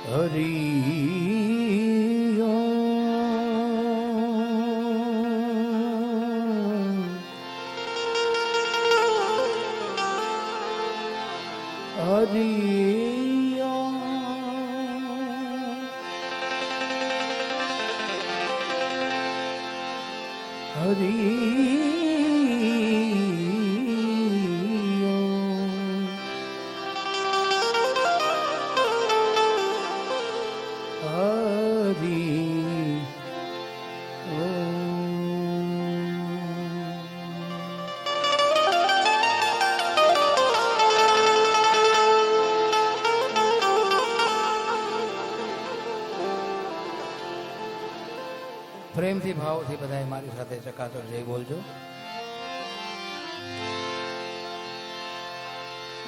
હરિ પ્રેમથી ભાવથી બધાએ મારી સાથે ચકાચર જય બોલજો.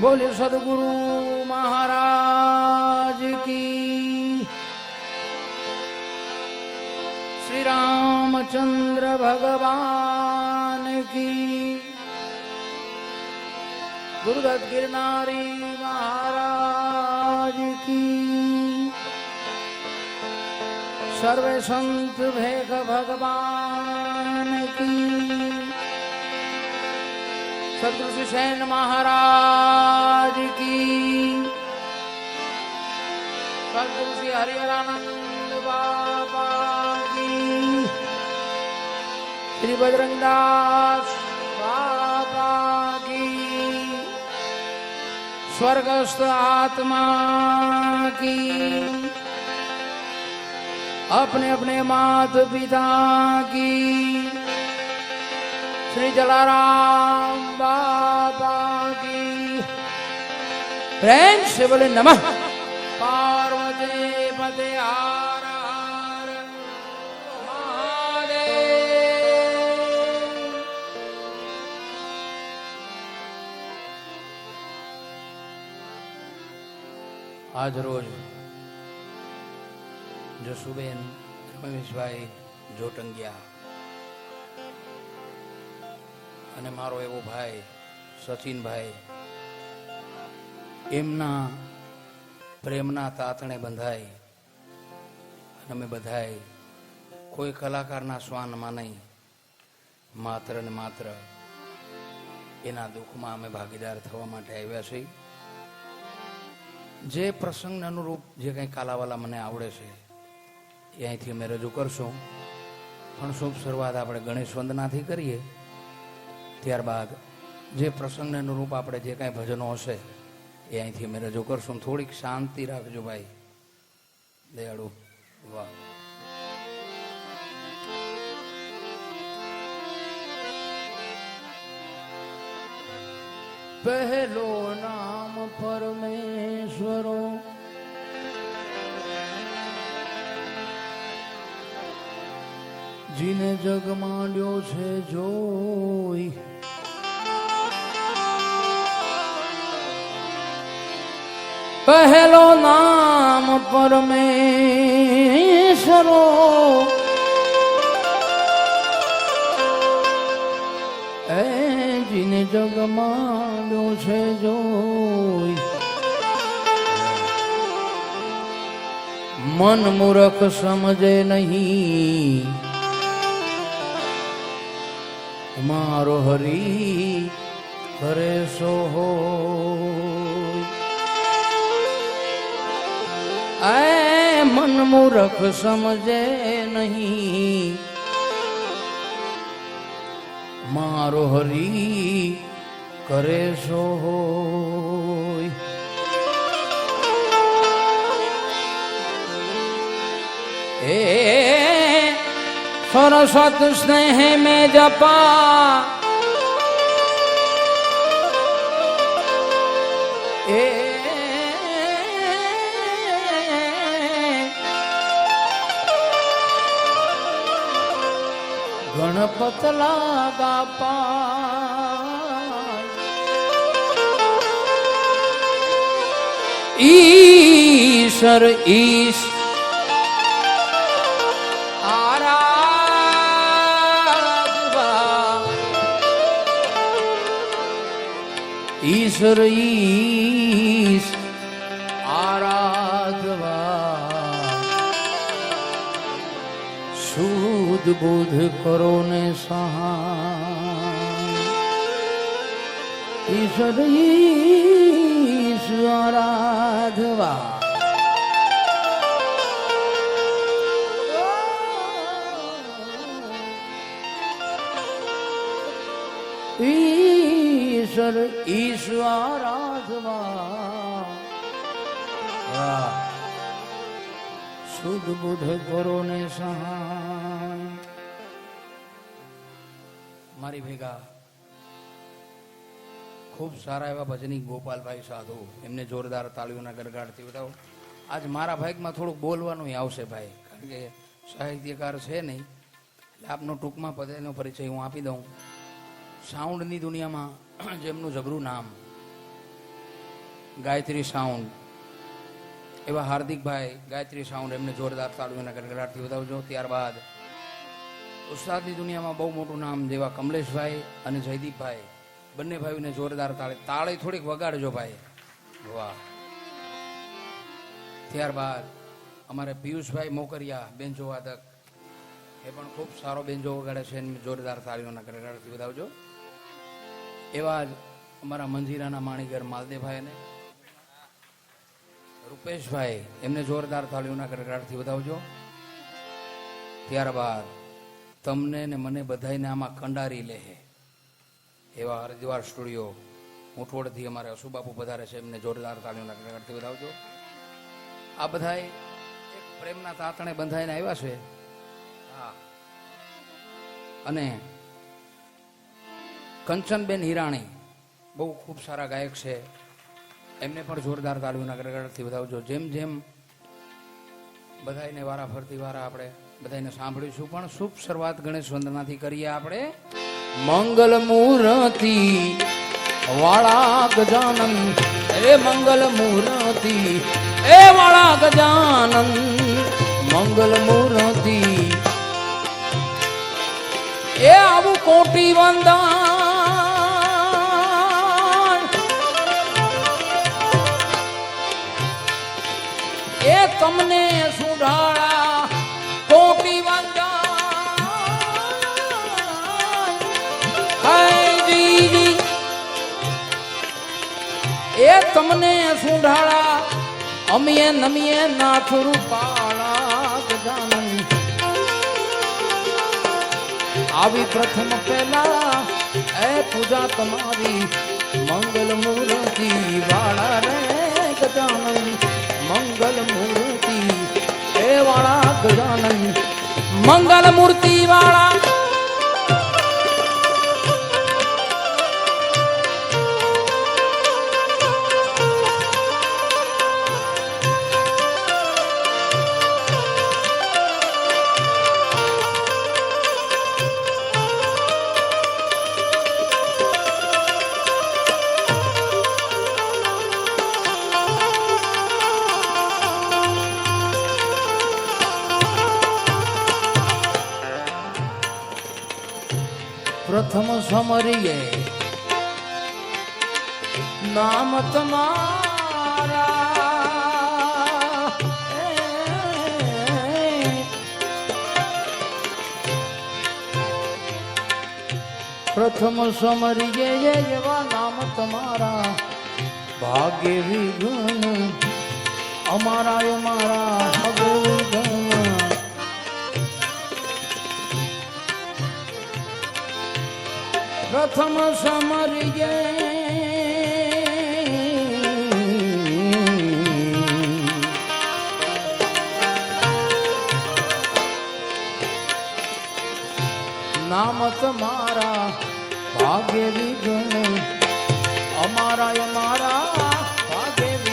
બોલ્યો સદગુરુ મહારાજ કી, શ્રી રામચંદ્ર ભગવાન કી, ગુરુદત્ત ગિરનારી મહારાજ કી, सर्वे संत भेख भगवान की, सदगुरु श्री सेन महाराज की, सदगुरु श्री हरिहरानंद बाबा की, श्री बजरंगदास बाबा की, स्वर्गस्थ आत्मा की, अपने अपने मात पिता की, श्री जलाराम बाबा की. प्रेम से बोले नमः पार्वती पते हर हर महादेव. आज रोज જસુબેન રમેશભાઈ જોટંગિયા અને મારો એવો ભાઈ સચિનભાઈ એમના પ્રેમના તાતણે બંધાઈ અને અમે બધાએ કોઈ કલાકારના શ્વાનમાં નહીં, માત્ર ને માત્ર એના દુઃખમાં અમે ભાગીદાર થવા માટે આવ્યા છીએ. જે પ્રસંગને અનુરૂપ જે કંઈ કાલાવાલા મને આવડે છે એ અહીંથી અમે રજૂ કરશું. પણ શુભ શરૂઆત આપણે ગણેશ વંદનાથી કરીએ, ત્યારબાદ જે પ્રસંગને અનુરૂપ આપણે જે કાંઈ ભજનો હશે એ અહીંથી અમે રજૂ કરશું. થોડીક શાંતિ રાખજો ભાઈ દયાળુ. વાહ. પહેલો નામ પરમેશ્વરો, જીને જગ માંડ્યો છે જોઈ, પહેલો નામ પરમેશ્વરો, એ જીને જગ માંડ્યો છે જોઈ, મન મૂરખ સમજે નહીં, મારો હરી કરે સો હોય. એ મન મૂરખ સમજે નહીં, મારો હરી કરે સો હોય. એ सरस्वत स्नेह में जपा, ए गणपतला बापा, ईश्वर ईश ईश्वर ईश आराधवा. સુધ બુધ કરો ને સહાય ઈશ્વર ઈશ્વરાધવા ઈશ્વર ઈશ્વરાધવા સુધ બુધ કરો ને સહાય. મારી ભેગા ખૂબ સારા એવા ભજની ગોપાલભાઈ સાધુ, એમને જોરદાર તાળીઓના ગરગાડથી બતાવો. આજ મારા ભાગમાં થોડુંક બોલવાનું આવશે ભાઈ, કારણ કે સાહિત્યકાર છે નહીં, એટલે આપનો ટૂંકમાં પદેનો પરિચય હું આપી દઉં. સાઉન્ડની દુનિયામાં જેમનું જબરું નામ ગાયત્રી સાઉન્ડ, એવા હાર્દિકભાઈ ગાયત્રી સાઉન્ડ, એમને જોરદાર તાળીઓના ગડગડાટથી વધાવજો. ત્યારબાદ ઉસ્તાદની દુનિયામાં બહુ મોટું નામ જેવા કમલેશભાઈ અને જયદીપભાઈ, બંને ભાઈને જોરદાર તાળી થોડીક વગાડજો ભાઈ, વાહ. ત્યારબાદ અમારે પિયુષભાઈ મોકરિયા બેન્જો વાદક, એ પણ ખૂબ સારો બેન્જો વગાડે છે, એમને જોરદાર તાળીઓના ગડગડાટથી વધાવજો. એવા જ અમારા મંજીરાના માણીગર માલદેવભાઈને, રૂપેશભાઈ, એમને જોરદાર તાળીઓના ગડગડાટથી વધાવજો. ત્યારબાદ તમને ને મને બધાને આમાં કંડારી લે એવા હરિદ્વાર સ્ટુડિયો મુઠોડથી અમારે અશુબાપુ પધારે છે, એમને જોરદાર તાળીઓના ગડગડાટથી વધાવજો. આ બધા એક પ્રેમના તાતણે બંધાઈને આવ્યા છે. હા, અને કંચનબેન હિરાણી બહુ ખૂબ સારા ગાયક છે, એમને પણ જોરદાર તાળીઓના ગડગડાટથી વધાવજો. જેમ જેમ બધાને વારા ફરતી વારા આપણે બધાને સાંભળીશું, પણ શુભ શરૂઆત ગણેશ વંદનાથી કરીએ આપણે. મંગલ મૂર્તિ વાળા ગજાનન, એ મંગલ મૂર્તિ એ વાળા ગજાનન, મંગલ મૂર્તિ એ આવું કોટી વંદન, એ તમને સુધારા કોટી વંદન. હૈજી એ તમને સુધારા અમીએ નમીએ નાથ રૂપાળા ગજાનન. આવી પ્રથમ પહેલા એ પૂજા તમારી, મંગલ મૂર્તિ વાળા રે ગજાનન, મંગલ મૂર્તિ એ વાળા ગજાનન, મંગલ મૂર્તિ વાળા. પ્રથમ સમરીએ નામ તમારા, પ્રથમ સમરીએ એવા નામ તમારા, ભાગ્ય વિઘ્ન અમારા અમારા ભાગ્ય વિઘ્ન. પ્રથમ સમરીએ નામ તમારા, ભાગ્ય વિઘ્ન અમારા અમારા ભાગ્ય વિઘ્ન.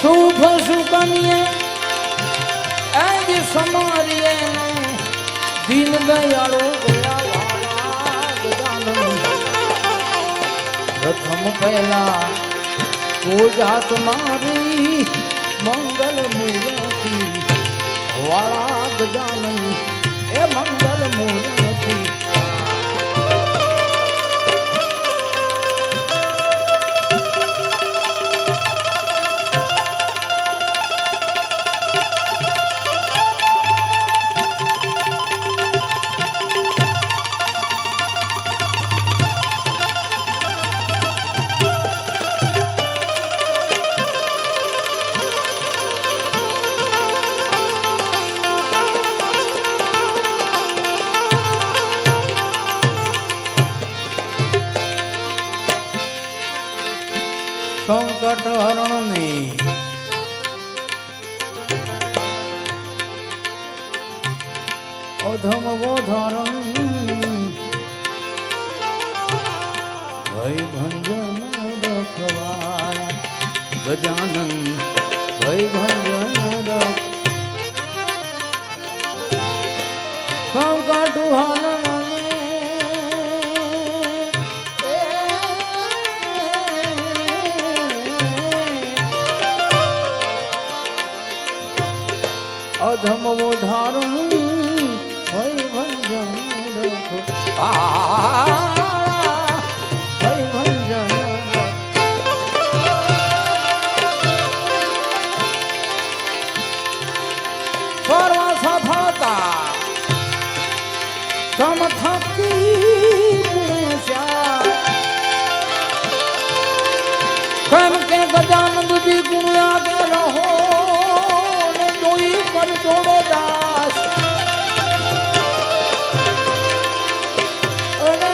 શુભ સુકન્યે એજ સમારીએ દીન દયાળુ પ્રથમ પહેલા પૂજાત મારી મંગલ મૂર્તિ વાળા ગજાનન એ મંગલ મૂર્તિ સંકટ હરણની અધમ વધારણ ભય ભંજન રખવાયા ગજાનન ભય ભંજન સંકટ હરણ અધમ ધારણ ભય ભંજન રખો ભય ભંજન સર્વ સફળતા તમ થકી કેમ કે ગજાનંદજી ગુણ આગે રહો જોડે દાસ અને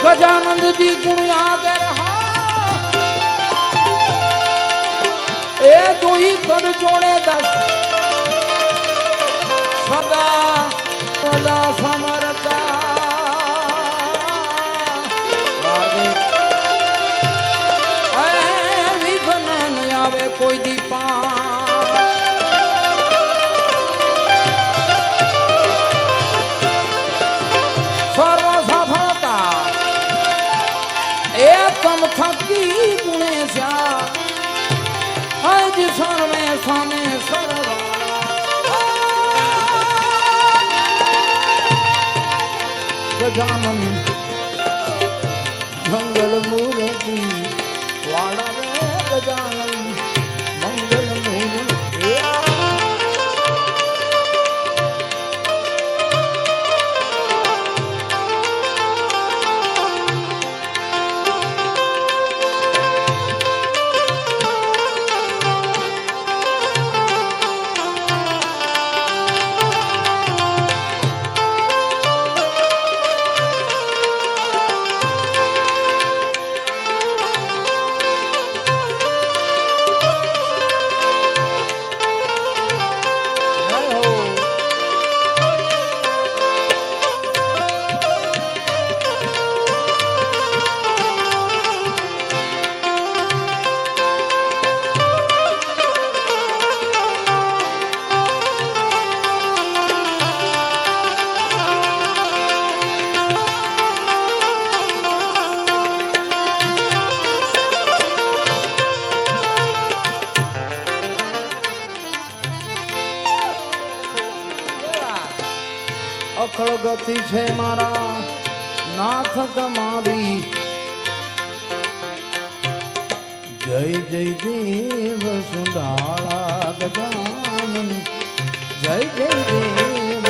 ગજાનંદજી ગુણ આગળ એ જોઈ કર જોડે દાસ સદા સદા સમરતા કોઈ દીપા સર્વ સફળતા એ તમ થકી ગુણે શ્યા હજ સર્વે સામે સર્વ ગજાનન મંગલ મૂર્તિ વાળા રે ગજાનન અખળ ગતિ છે મારા નાથ તમારી જય જય દેવ સુંડાળા ગજાનન જય જય દેવ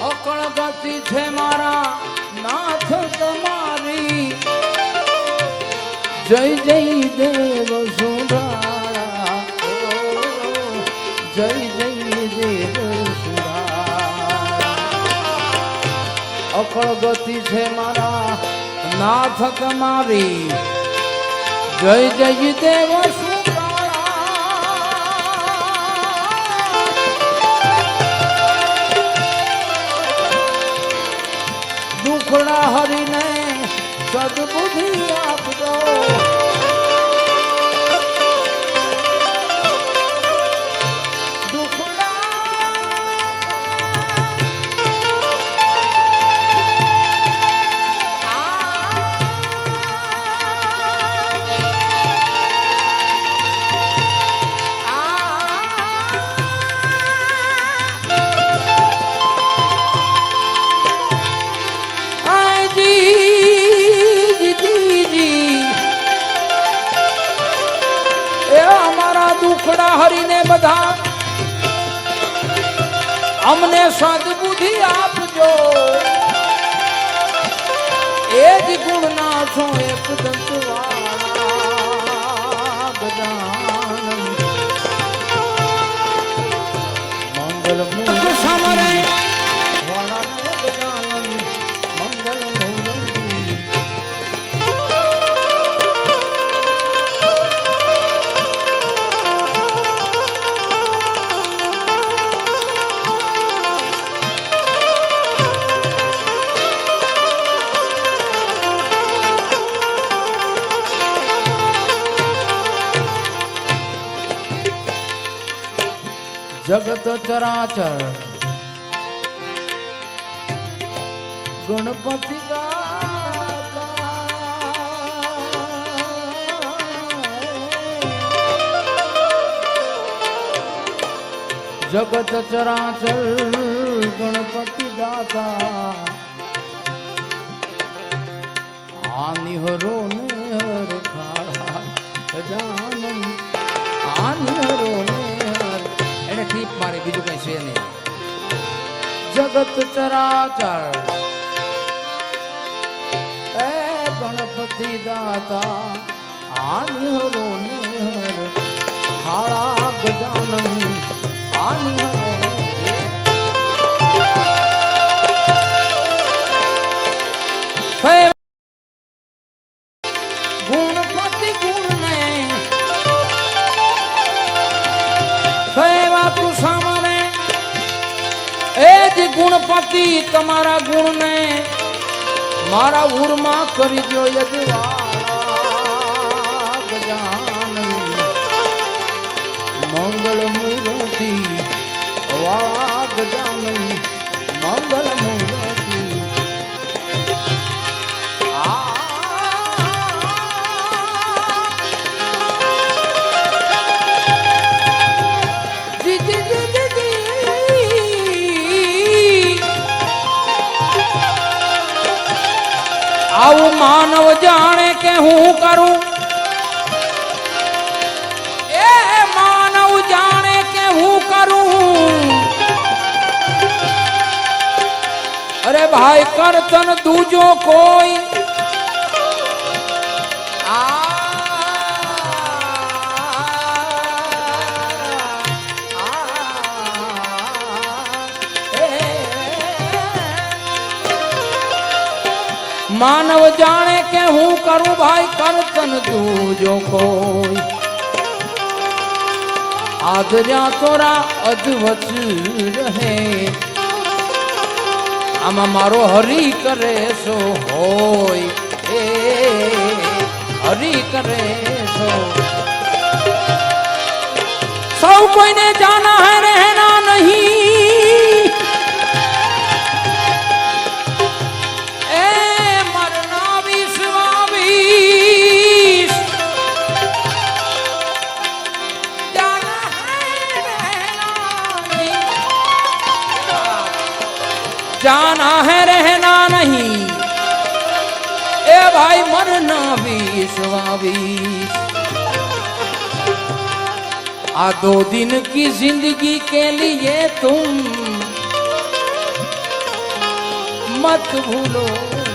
અકળ ગતિ છે મારા નાથ તમારી જય જય દેવ સુંડાળા જય જય દેવ સુંડાળા અકળ ગતિ છે મારા નાથ તમારી જય જય દેવ સુંડાળા સદબુદ્ધિ આપજો દુખડા હરીને બધા અમને સદબુદ્ધિ આપજો એ જ ગુણના છો એક દંતવાળા ગજાનન મંગલ મૂળ સમરે વાળા ગજાનન મંગલ મૂળ જગત ચરાચર ગણપતિ જગત ચરાચર ગણપતિ દાતા આનિહરો ને હર ખાળા ગજાનન આનિહરો ને એને ટીપ મારી બીજું કઈ છે નહીં જગત ચરાચર એ ગણપતિ દાતા આનિહરો ને હર ખાળા ગજાનન આનિહરો ગુણપતિ ગુણ ને તું સામાને એ જ ગુણપતિ તમારા ગુણ ને મારા ઉરમાં કરી દો યજવાળા ગજાનન મંગલ મૂર્તિ વાળા ગજાનન મંગલ મૂર્તિ આવું માનવ જાણે કે હું કરું એ માનવ જાણે કે હું કરું અરે ભાઈ કરતન દૂજો કોઈ માનવ જાણે કે હું કરું ભાઈ કરતન તું જો કોઈ આદર્યા તોરા અદવચ રહે આમાં મારો હરી કરે સો હોય એ હરી કરે સો સૌ કોઈને જાના હૈ રહેના નહીં जाना है रहना नहीं ए भाई मरना विश्वास आ 2 दिन की जिंदगी के लिए तुम मत भूलो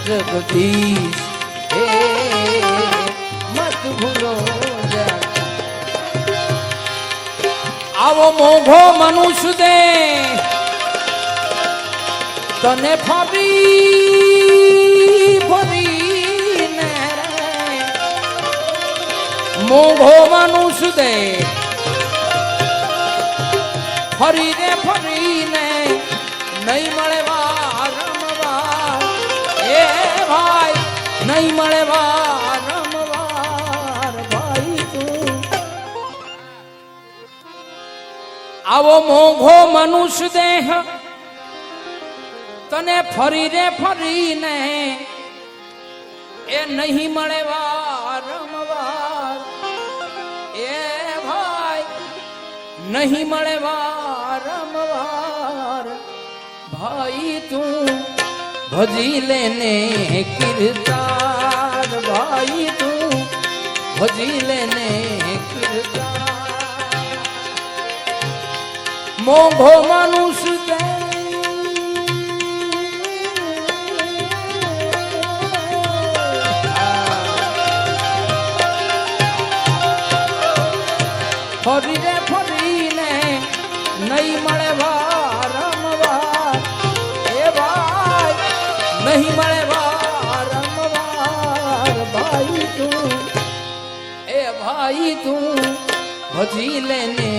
जगदीश मत भूलो आवो मोघो मनुष्य दे तने फरी फरी ने मोघो मनुष्य दे फरी रे फरी ने नहीं મળે વા રમવા એ ભાઈ નહીં મળે વા આવો મોઘો મનુષ્ય દેહ તને ફરી રે ફરીને એ નહીં મળે વારંવાર એ ભાઈ નહીં મળે વારંવાર ભાઈ તું ભજી લેને કીર્તાર ભાઈ તું ભજી લેને કીર્તાર મોઘો મનુષ્ય દે ફરી રે ફરીને નહીં મળે વારંવાર એ ભાઈ નહીં મળે વારંવાર ભાઈ તું એ ભાઈ તું ભજી લેને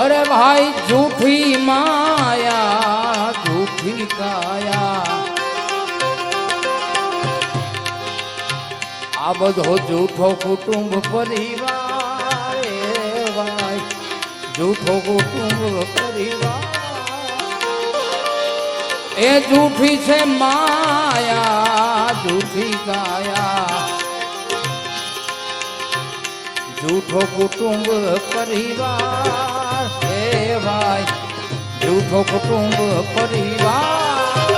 अरे भाई झूठी माया झूठी काया आ बधो झूठो कुटुंब परिवार भाई झूठो कुटुंब परिवार ए झूठी से माया झूठी काया झूठो कुटुंब परिवार हे भाई झूठो कुटुंब परिवार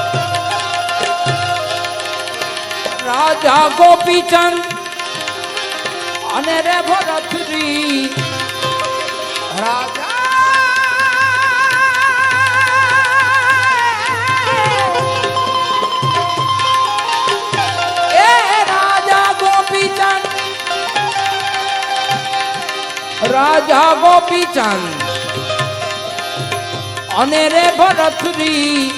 राजा गोपीचंद अने रे भरतरी राजा ए राजा गोपीचंद राजा गोपीचंद अने रे भरतरी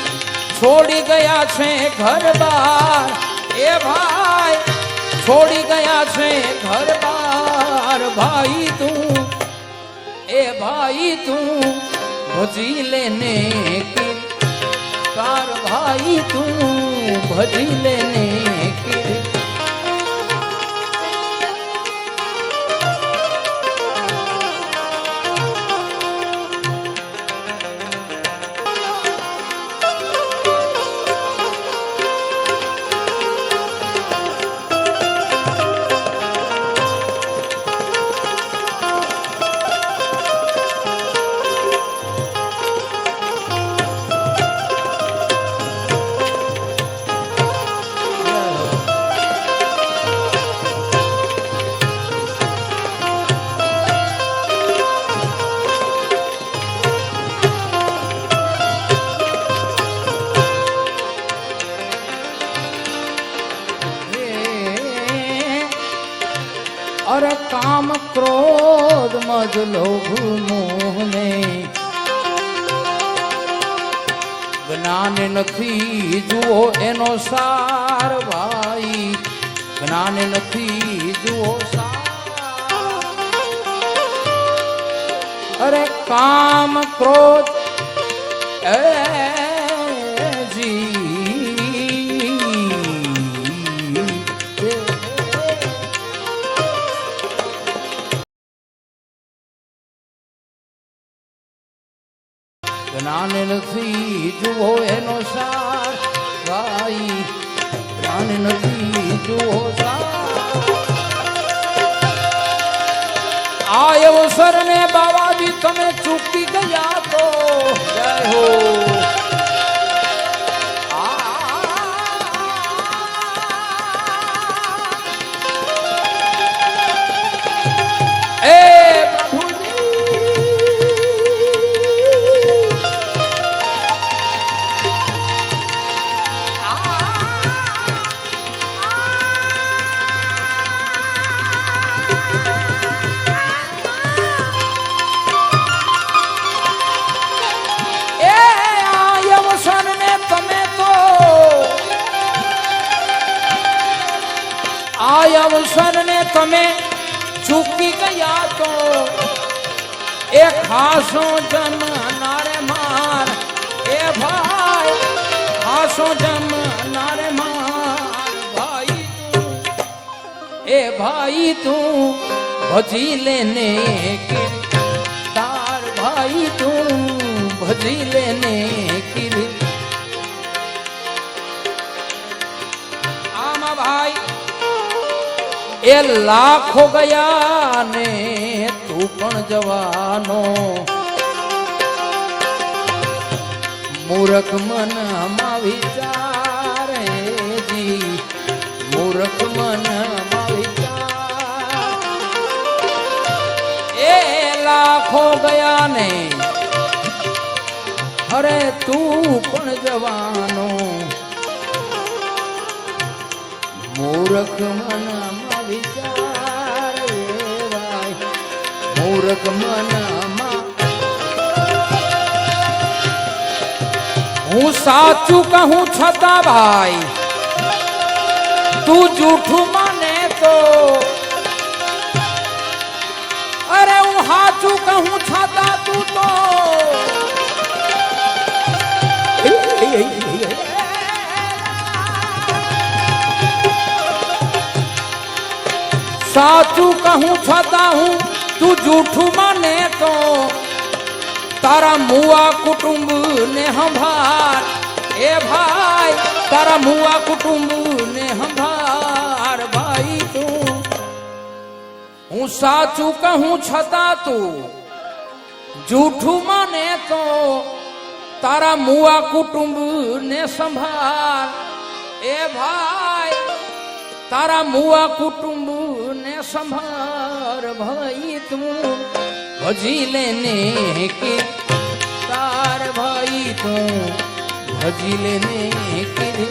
छोड़ी गया छे घर बार ए भाई छोड़ी गया छे घर बार भाई तू ए भाई तू भजी लेने की कार भाई तू भजी लेने की अरे काम क्रोध मद लोभ मोह ने ज्ञान नथी जुओ एनो सार भाई ज्ञान नथी जुओ सार अरे काम क्रोध जी ज्ञान नथी जुओ एनो सार भाई ज्ञान नथी जुओ सार आ अवसर ने बाबाजी तमे चूकी गया तो जय हो ए प्रभु जी अवसर ने तमे चूकी गया तो ए खासो जमनारे मार ए भाई खासो जमनारे मार भाई तू ए भाई तू भजी लेने की तार भाई तू भजी लेने की आमा भाई ए लाखो गया ने तू पण जवानो मूर्ख मन मा विचार जी मूर्ख मन मा विचार ए लाखो गया ने अरे तू पण जवानो मूर्ख मन मा विचार भाई मूर्ख मन मा हूँ साचू कहूँ छता भाई तू झूठू माने तो अरे हूँ हाचू कहूँ छता तू तो साचू कहूँ छता हूँ तू झूठू माने तो तारा मुआ कुटुंब ने हंभार ए भाई तारा मुआ कुटुंब ने हंभार भाई तू हूँ साचू कहूँ छता तू झूठू माने तो तारा मुआ कुटुंब ने संभार ए भाई तारा मुआ कुटुंब ने संभार भाई तू भजी लेने की तार भाई तू भजी लेने की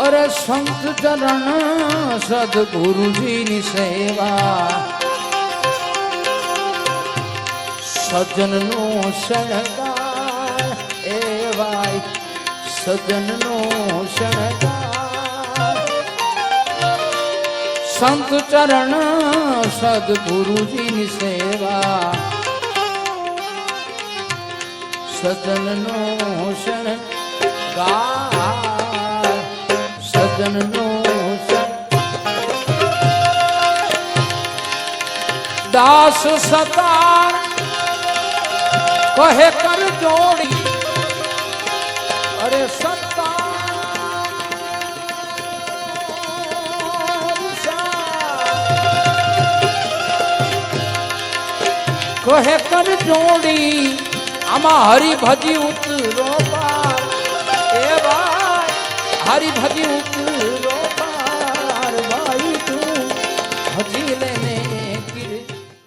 अरे संत चरण सदगुरु जी नी सेवा सजन नो शणगार ए भाई सजन नो शणगार संत चरण सदगुरु जी नी सेवा सजन नो शणगार सजन नो दास सतार कहे कर जोड़ी अरे सतार कहे कर जोड़ी आमा हरि भजी उतरो पार ए भाई हरि भजी